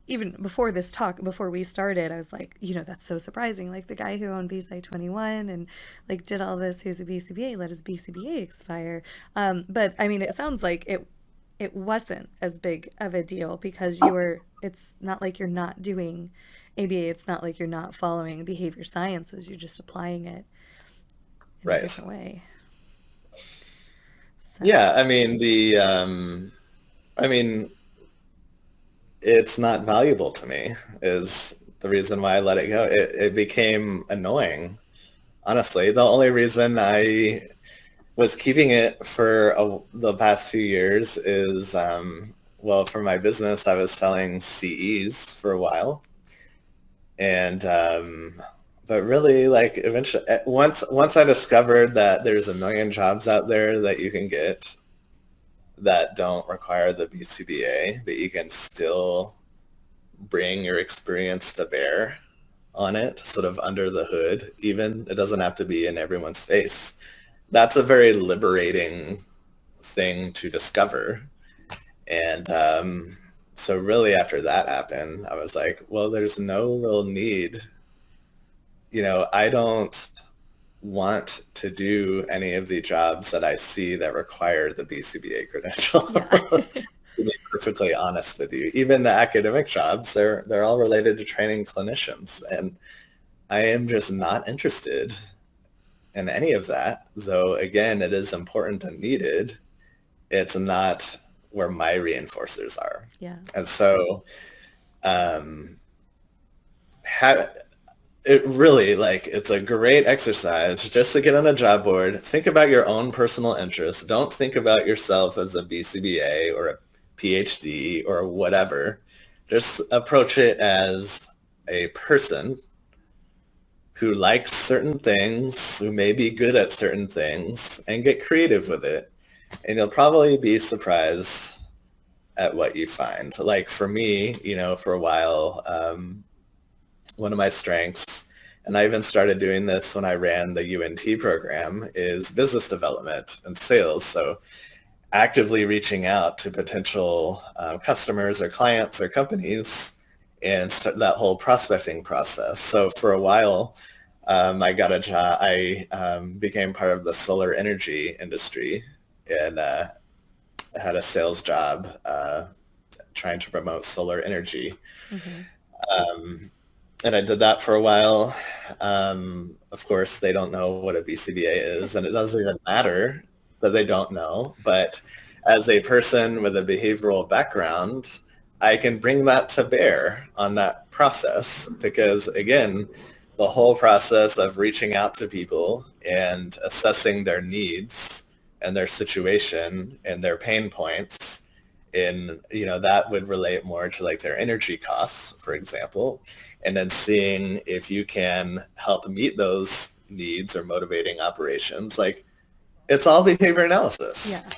even before this talk, before we started, I was like, you know, that's so surprising. Like the guy who owned BSI 21 and like did all this, who's a BCBA, let his BCBA expire. But I mean, it sounds like it wasn't as big of a deal because it's not like you're not doing ABA. It's not like you're not following behavior sciences. You're just applying it in a right. different way. So, Yeah, I mean I mean it's not valuable to me is the reason why I let it go. It became annoying. Honestly, the only reason I was keeping it for the past few years is, well, for my business, I was selling CEs for a while. And, but really like eventually, once I discovered that there's a million jobs out there that you can get that don't require the BCBA, but you can still bring your experience to bear on it, sort of under the hood, even. It doesn't have to be in everyone's face. That's a very liberating thing to discover. And so really after that happened, I was like, well, there's no real need. I don't want to do any of the jobs that I see that require the BCBA credential. yeah. To be perfectly honest with you, even the academic jobs, they're all related to training clinicians, and I am just not interested in any of that. Though again, it is important and needed. It's not where my reinforcers are, Yeah. and so um, ha- it really like it's a great exercise just to get on a job board. Think about your own personal interests. Don't think about yourself as a BCBA or a PhD or whatever. Just approach it as a person who likes certain things, who may be good at certain things, and get creative with it. And you'll probably be surprised at what you find. Like for me, for a while, one of my strengths, and I even started doing this when I ran the UNT program, is business development and sales. So actively reaching out to potential customers or clients or companies and start that whole prospecting process. So for a while, I got a job. I became part of the solar energy industry and had a sales job trying to promote solar energy. Mm-hmm. And I did that for a while. Of course, they don't know what a BCBA is, and it doesn't even matter that they don't know. But as a person with a behavioral background, I can bring that to bear on that process because, again, the whole process of reaching out to people and assessing their needs and their situation and their pain points, in, that would relate more to like their energy costs, for example, and then seeing if you can help meet those needs or motivating operations. Like, it's all behavior analysis. Yeah.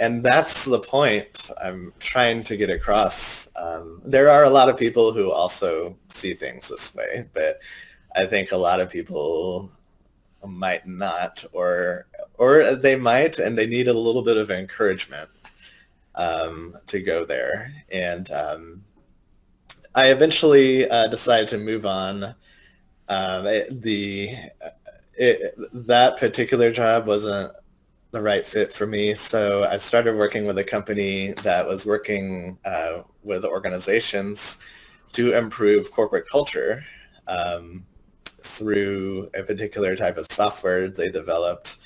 And that's the point I'm trying to get across. There are a lot of people who also see things this way, but I think a lot of people might not, or they might, and they need a little bit of encouragement to go there. And I eventually decided to move on. That particular job wasn't the right fit for me. So I started working with a company that was working with organizations to improve corporate culture through a particular type of software they developed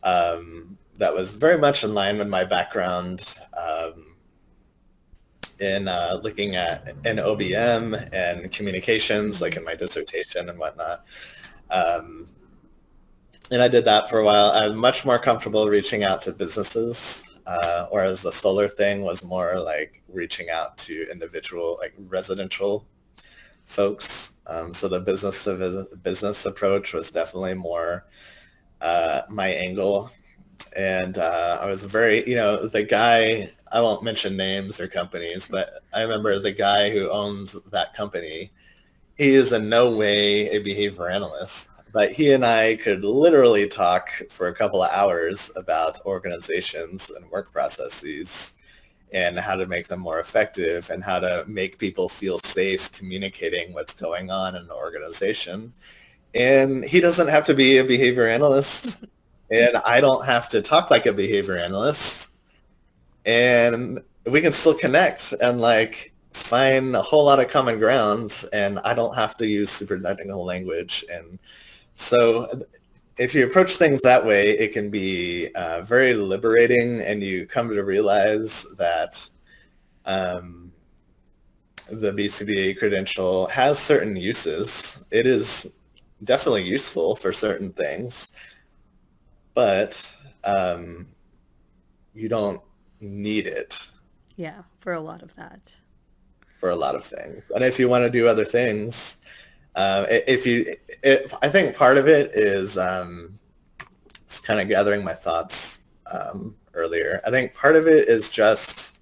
that was very much in line with my background in looking at an OBM and communications, like in my dissertation and whatnot. And I did that for a while. I'm much more comfortable reaching out to businesses, whereas the solar thing was more like reaching out to individual, like residential folks. So the business approach was definitely more my angle. And I was very, the guy, I won't mention names or companies, but I remember the guy who owns that company. He is in no way a behavior analyst, but he and I could literally talk for a couple of hours about organizations and work processes and how to make them more effective and how to make people feel safe communicating what's going on in an organization. And he doesn't have to be a behavior analyst, and I don't have to talk like a behavior analyst. And we can still connect and like find a whole lot of common ground, and I don't have to use super technical language. And so if you approach things that way, it can be very liberating, and you come to realize that the BCBA credential has certain uses. It is definitely useful for certain things, but you don't need it. Yeah, for a lot of that. For a lot of things. And if you want to do other things, I think part of it is just kind of gathering my thoughts earlier. I think part of it is just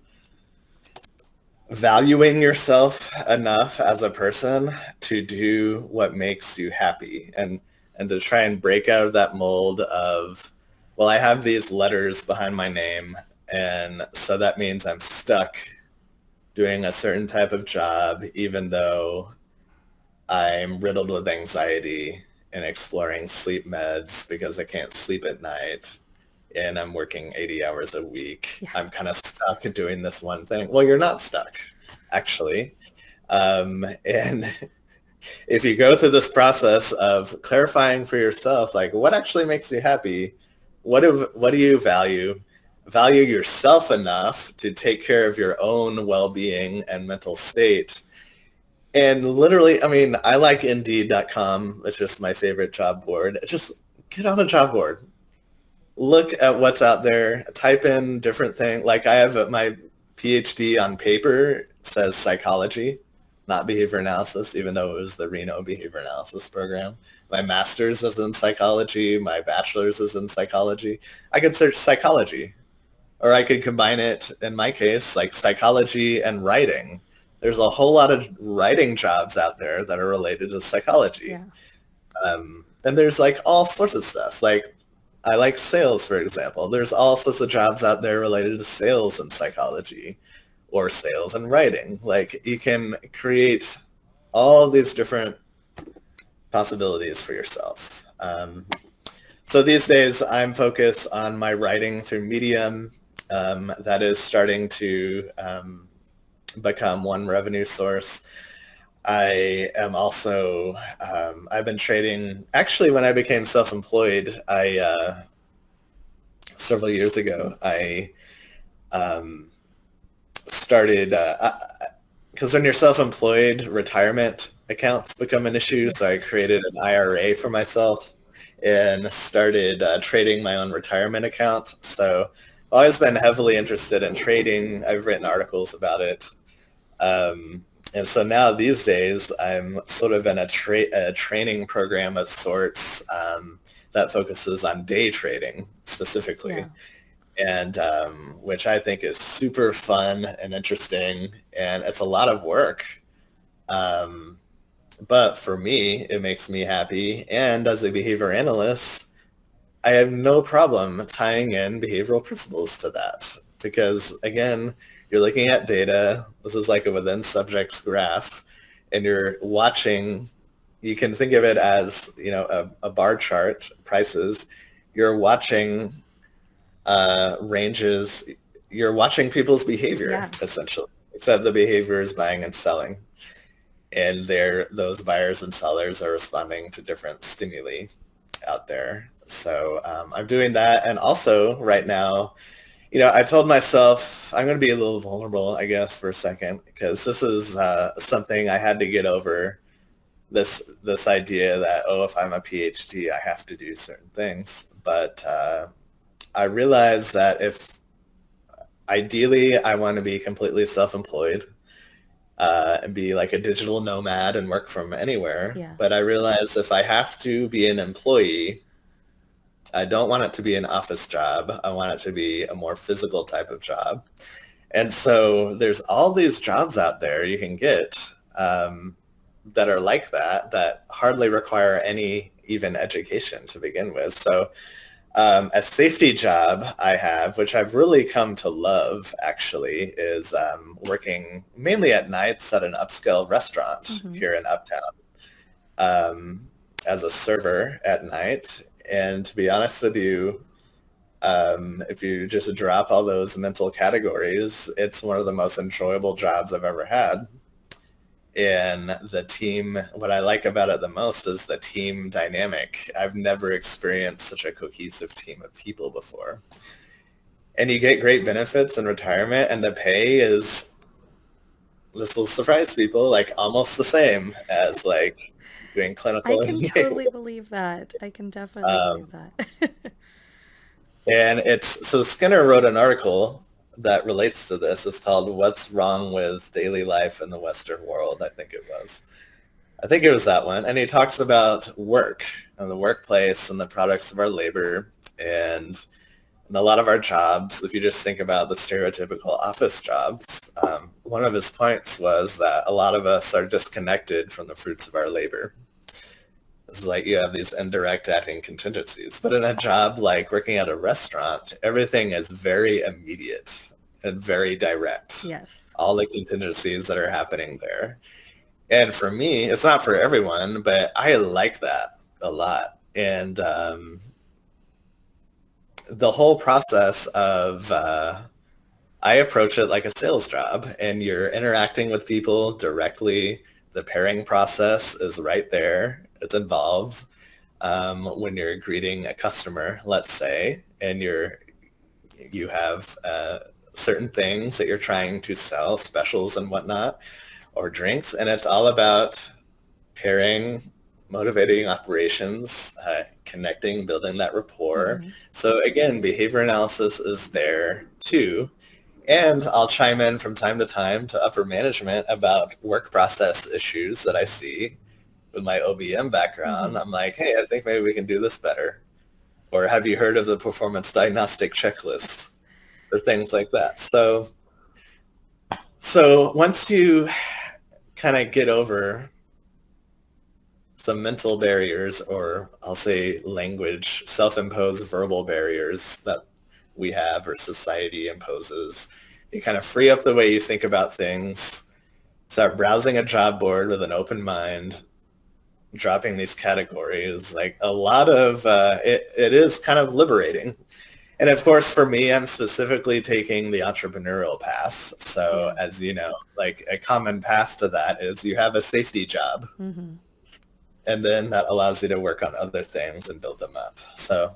valuing yourself enough as a person to do what makes you happy, and to try and break out of that mold of, well, I have these letters behind my name, and so that means I'm stuck doing a certain type of job, even though I'm riddled with anxiety and exploring sleep meds because I can't sleep at night and I'm working 80 hours a week. Yeah. I'm kind of stuck doing this one thing. Well, you're not stuck, actually. And if you go through this process of clarifying for yourself, like, what actually makes you happy? What do you value? Value yourself enough to take care of your own well-being and mental state. And literally, I mean, I like Indeed.com. It's just my favorite job board. Just get on a job board. Look at what's out there. Type in different things. Like, I have my Ph.D. on paper says psychology, not behavior analysis, even though it was the Reno behavior analysis program. My master's is in psychology. My bachelor's is in psychology. I could search psychology, or I could combine it, in my case, like psychology and writing. There's a whole lot of writing jobs out there that are related to psychology. Yeah. And there's like all sorts of stuff. Like, I like sales, for example. There's all sorts of jobs out there related to sales and psychology, or sales and writing. Like, you can create all these different possibilities for yourself. So these days I'm focused on my writing through Medium. That is starting to become one revenue source. I am also, I've been trading, actually when I became self-employed, several years ago, I started, because when you're self-employed, retirement accounts become an issue. Yeah. So I created an IRA for myself and started trading my own retirement account. So I've always been heavily interested in trading. I've written articles about it. And so now these days, I'm sort of in a training program of sorts that focuses on day trading Yeah. specifically, and which I think is super fun and interesting, and it's a lot of work. Um, but for me, it makes me happy. And as a behavior analyst, I have no problem tying in behavioral principles to that because, again, you're looking at data. This is like a within subjects graph, and you're watching. You can think of it as, a bar chart, prices. You're watching ranges. You're watching people's behavior, Yeah. essentially, except the behavior is buying and selling. And those buyers and sellers are responding to different stimuli out there. So I'm doing that. And also right now, I told myself I'm going to be a little vulnerable, I guess, for a second, because this is something I had to get over, this idea that, oh, if I'm a PhD, I have to do certain things. But I realized that if ideally I want to be completely self-employed, and be like a digital nomad and work from anywhere. Yeah. But I realize if I have to be an employee, I don't want it to be an office job. I want it to be a more physical type of job. And so there's all these jobs out there you can get that are like that hardly require any even education to begin with. So a safety job I have, which I've really come to love actually, is working mainly at nights at an upscale restaurant Mm-hmm. here in Uptown as a server at night. And to be honest with you, if you just drop all those mental categories, it's one of the most enjoyable jobs I've ever had. And the team, what I like about it the most is the team dynamic. I've never experienced such a cohesive team of people before. And you get great benefits in retirement, and the pay is, this will surprise people, like almost the same as like doing I clinical can MBA. totally believe that. I can definitely Um, believe that. and so Skinner wrote an article that relates to this. It's called "What's Wrong with Daily Life in the Western World," I think it was. I think it was that one. And he talks about work and the workplace and the products of our labor and a lot of our jobs. If you just think about the stereotypical office jobs, one of his points was that a lot of us are disconnected from the fruits of our labor. It's like you have these indirect acting contingencies. But in a job like working at a restaurant, everything is very immediate and very direct. Yes. All the contingencies that are happening there. And for me, it's not for everyone, but I like that a lot. And the whole process of, I approach it like a sales job, and you're interacting with people directly. The pairing process is right there. It's involved when you're greeting a customer, let's say, and you have certain things that you're trying to sell, specials and whatnot, or drinks, and it's all about pairing, motivating operations, connecting, building that rapport. Mm-hmm. So again, behavior analysis is there too. And I'll chime in from time to time to upper management about work process issues that I see with my OBM background. Mm-hmm. I'm like, hey, I think maybe we can do this better. Or have you heard of the performance diagnostic checklist? Or things like that. So once you kind of get over some mental barriers, or I'll say language, self-imposed verbal barriers that we have or society imposes, you kind of free up the way you think about things, start browsing a job board with an open mind, dropping these categories. Like a lot of it is kind of liberating. And of course, for me, I'm specifically taking the entrepreneurial path. So Yeah. as you know, like a common path to that is you have a safety job, Mm-hmm. and then that allows you to work on other things and build them up. So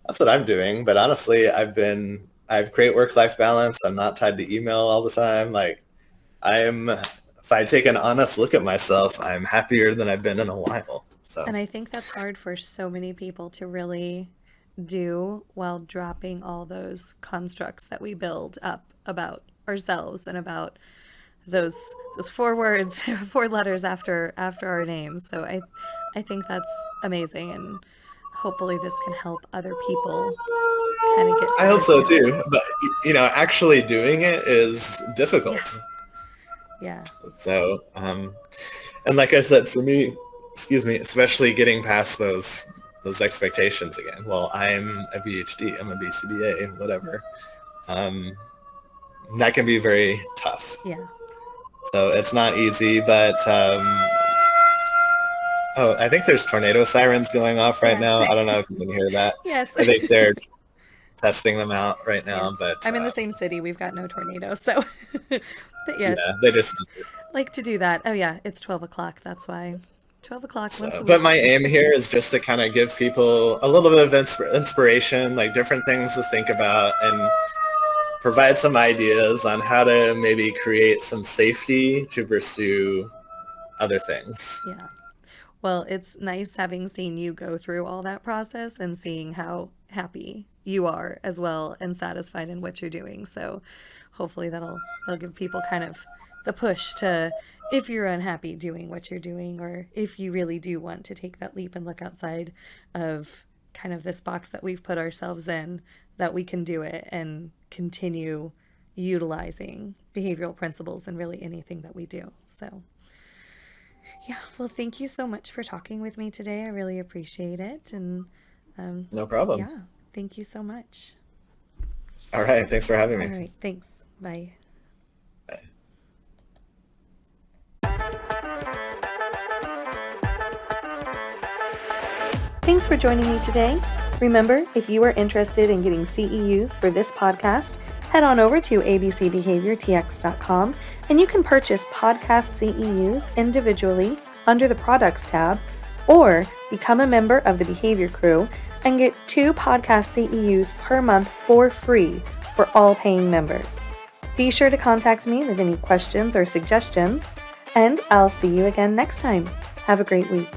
that's what I'm doing. But honestly, I have great work-life balance. I'm not tied to email all the time. Like I am if I take an honest look at myself, I'm happier than I've been in a while. So And I think that's hard for so many people to really do while dropping all those constructs that we build up about ourselves and about those four words, four letters after our names. So I think that's amazing, and hopefully this can help other people kind of get I to hope there so too. too. But actually doing it is Yeah, difficult. yeah, So, and like I said, for me, excuse me, especially getting past those expectations again. Well, I'm a Ph.D. I'm a BCBA, whatever. Um, that can be very tough. yeah. So it's not easy, but oh, I think there's tornado sirens going off right Yeah. now. I don't know if you can hear that. Yes. I think they're testing them out right now, Yes. but I'm in the same city. We've got no tornado, so but yes, yeah, they just. like to do that. Oh yeah, it's 12 o'clock. That's why 12 o'clock once So, a but week. my aim here is just to kind of give people a little bit of inspiration, like different things to think about, and provide some ideas on how to maybe create some safety to pursue other things. Yeah. Well, it's nice having seen you go through all that process and seeing how happy you are as well and satisfied in what you're doing. So hopefully that'll give people kind of the push to, if you're unhappy doing what you're doing, or if you really do want to take that leap and look outside of kind of this box that we've put ourselves in, that we can do it and continue utilizing behavioral principles in really anything that we do. So yeah, well, thank you so much for talking with me today. I really appreciate it. And No problem. yeah, thank you so much. All right. Thanks for having All me. right, thanks. Bye. Thanks for joining me today. Remember, if you are interested in getting CEU'S for this podcast, head on over to abcbehaviortx.com and you can purchase podcast CEU'S individually under the Products tab, or become a member of the Behavior Crew and get 2 podcast CEU'S per month for free for all paying members. Be sure to contact me with any questions or suggestions, and I'll see you again next time. Have a great week.